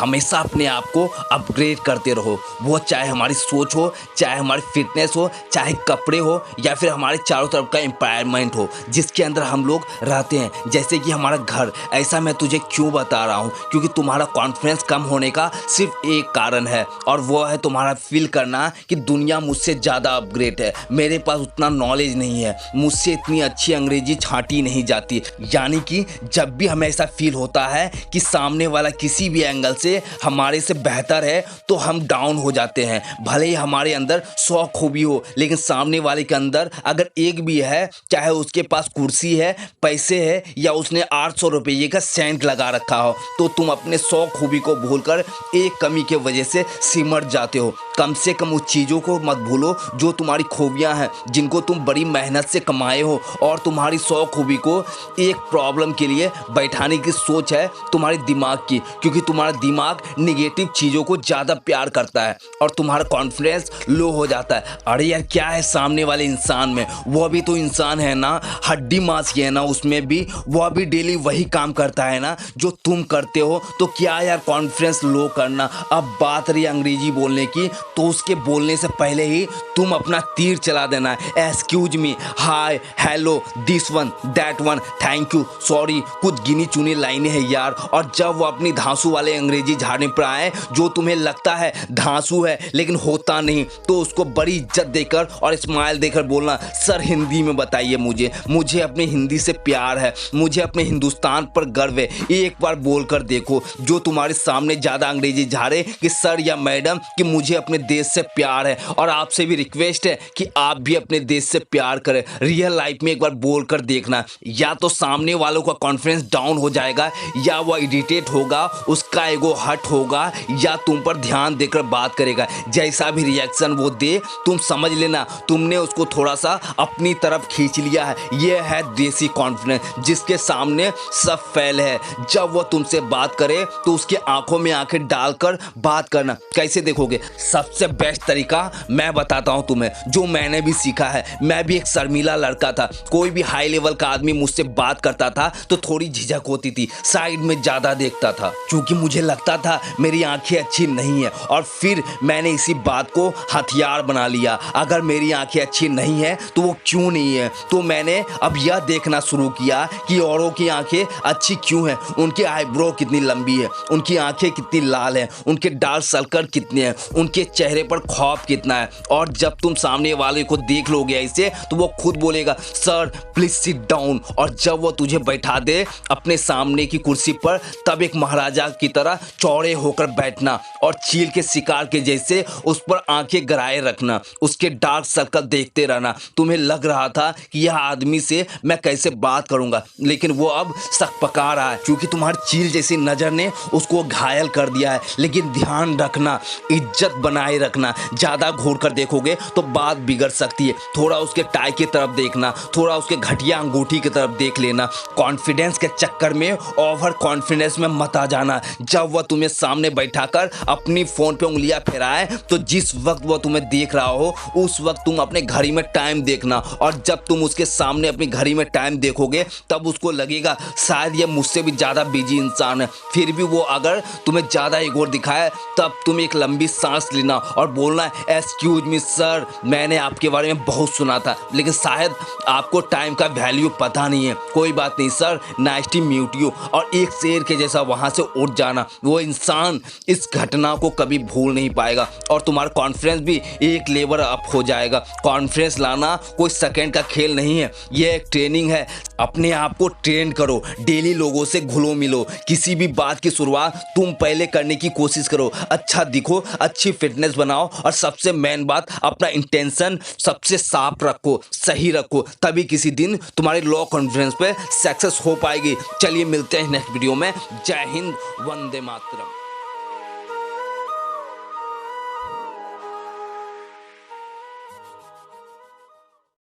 हमेशा अपने आप को अपग्रेड करते रहो। वो चाहे हमारी सोच हो, चाहे हमारी फिटनेस हो, चाहे कपड़े हो, या फिर हमारे चारों तरफ का एनवायरनमेंट हो जिसके अंदर हम लोग रहते हैं, जैसे कि हमारा घर। ऐसा मैं तुझे क्यों बता रहा हूँ? क्योंकि तुम्हारा कॉन्फिडेंस कम होने का सिर्फ एक कारण है, और वो है तुम्हारा फील करना कि दुनिया मुझसे ज़्यादा अपग्रेड है, मेरे पास उतना नॉलेज नहीं है, मुझसे इतनी अच्छी अंग्रेजी छांटी नहीं जाती। यानी कि जब भी हमें ऐसा फील होता है कि सामने वाला किसी भी एंगल से हमारे से बेहतर है, तो हम डाउन हो जाते हैं। भले ही हमारे अंदर 100 खूबी हो, लेकिन सामने वाले के अंदर अगर एक भी है, चाहे उसके पास कुर्सी है, पैसे है, या उसने 800 रुपये का सेंट लगा रखा हो, तो तुम अपने 100 खूबी को भूलकर एक कमी के वजह से सिमट जाते हो। कम से कम उस चीज़ों को मत भूलो जो तुम्हारी खूबियां हैं, जिनको तुम बड़ी मेहनत से कमाए हो, और तुम्हारी 100 खूबी को एक प्रॉब्लम के लिए बैठाने की सोच है तुम्हारे दिमाग की, क्योंकि तुम्हारा दिमाग निगेटिव चीज़ों को ज़्यादा प्यार करता है और तुम्हारा कॉन्फिडेंस लो हो जाता है। अरे यार, क्या है सामने वाले इंसान में? वो भी तो इंसान है ना, हड्डी मांस की है ना, उसमें भी वो भी डेली वही काम करता है ना जो तुम करते हो। तो क्या यार कॉन्फिडेंस लो करना। अब बात रही अंग्रेजी बोलने की, तो उसके बोलने से पहले ही तुम अपना तीर चला देना है। Excuse me, hi, hello, this one, that one, thank you, sorry, कुछ गिनी चुनी लाइनें हैं यार। और जब वो अपनी धांसू वाले अंग्रेजी झाड़ने पर आए, जो तुम्हें लगता है धांसू है लेकिन होता नहीं, तो उसको बड़ी इज्जत देकर और स्माइल देकर बोलना, सर हिंदी में बताइए, मुझे अपनी हिंदी से प्यार है, मुझे अपने हिंदुस्तान पर गर्व है। एक बार बोलकर देखो जो तुम्हारे सामने ज़्यादा अंग्रेजी झाड़े कि सर या मैडम, कि मुझे अपने देश से प्यार है। और आपसे भी रिक्वेस्ट है कि आप भी अपने देश से प्यार करें। रियल लाइफ में एक बार बोलकर देखना, या तो सामने वालों का कॉन्फिडेंस डाउन हो जाएगा, या वो इरिटेट होगा, उसका ईगो हर्ट होगा, या तुम पर ध्यान देकर बात करेगा। जैसा भी रिएक्शन वो दे, तुम समझ लेना तुमने उसको थोड़ा सा अपनी तरफ खींच लिया है। ये है देसी कॉन्फिडेंस, जिसके सामने सब फेल है। जब वो तुमसे बात करे तो उसकी आंखों में आंखें डालकर बात करना। कैसे देखोगे? सबसे बेस्ट तरीका मैं बताता हूं तुम्हें, जो मैंने भी सीखा है। मैं भी एक शर्मीला लड़का था, कोई भी हाई लेवल का आदमी मुझसे बात करता था तो थोड़ी झिझक होती थी, साइड में ज्यादा देखता था, क्योंकि मुझे लगता था मेरी आंखें अच्छी नहीं है। और फिर मैंने इसी बात को हथियार बना लिया, अगर मेरी आंखें अच्छी नहीं है तो वो क्यों नहीं है। तो मैंने अब यह देखना शुरू किया कि औरों की आंखें अच्छी क्यों हैं, उनकी आईब्रो कितनी लंबी है, उनकी आंखें कितनी लाल हैं, उनके डार्क सर्कल कितने हैं, उनके चेहरे पर खौफ कितना है। और जब तुम सामने वाले को देख लोगे ऐसे, तो वो खुद बोलेगा, सर प्लीज सिट डाउन। और जब वो तुझे बैठा दे अपने सामने की कुर्सी पर, तब एक महाराजा की तरह चौड़े होकर बैठना और चील के शिकार के जैसे उस पर आंखें गड़ाए रखना, उसके डार्क सर्कल देखते रहना। तुम्हें लग रहा था कि यह आदमी से मैं कैसे बात करूंगा, लेकिन वो अब सक पका रहा है, क्योंकि तुम्हारी चील जैसी नजर ने उसको घायल कर दिया है। लेकिन ध्यान रखना, इज्जत बनाए रखना। ज्यादा घूर कर देखोगे तो बात बिगड़ सकती है। थोड़ा उसके टाई की तरफ देखना, थोड़ा उसके घटिया अंगूठी की तरफ देख लेना। कॉन्फिडेंस के चक्कर में ओवर कॉन्फिडेंस में मत आ जाना। जब वह तुम्हें सामने बैठाकर अपनी फोन पे उंगलियां फेराए, तो जिस वक्त वह तुम्हें देख रहा हो उस वक्त तुम अपने घड़ी में टाइम देखना। और जब तुम उसके सामने अपनी घड़ी में टाइम देखोगे, तब उसको लगेगा शायद ये मुझसे भी ज्यादा बिजी इंसान है। फिर भी वो अगर तुम्हें ज्यादा इगोर दिखाए, तब तुम एक लंबी सांस लेना और बोलना, एक्सक्यूज मी सर, मैंने आपके बारे में बहुत सुना था, लेकिन शायद आपको टाइम का वैल्यू पता नहीं है। कोई बात नहीं sir, nice to meet you. और एक शेर के जैसा वहां से उठ जाना। वो इंसान इस घटना को कभी भूल नहीं पाएगा, और तुम्हारा कॉन्फिडेंस भी एक लेवल अप हो जाएगा। कॉन्फिडेंस लाना कोई सेकंड का खेल नहीं है, ये एक ट्रेनिंग है। अपने आप को ट्रेन करो, डेली लोगों से घुलो मिलो। किसी भी बात की शुरुआत तुम पहले करने की कोशिश करो। अच्छा दिखो, अच्छी फिटनेस बनाओ, और सबसे मेन बात, अपना इंटेंशन सबसे साफ रखो, सही रखो। तभी किसी दिन तुम्हारे लो कॉन्फिडेंस पे सक्सेस हो पाएगी। चलिए मिलते हैं नेक्स्ट वीडियो में। जय हिंद, वंदे मातरम।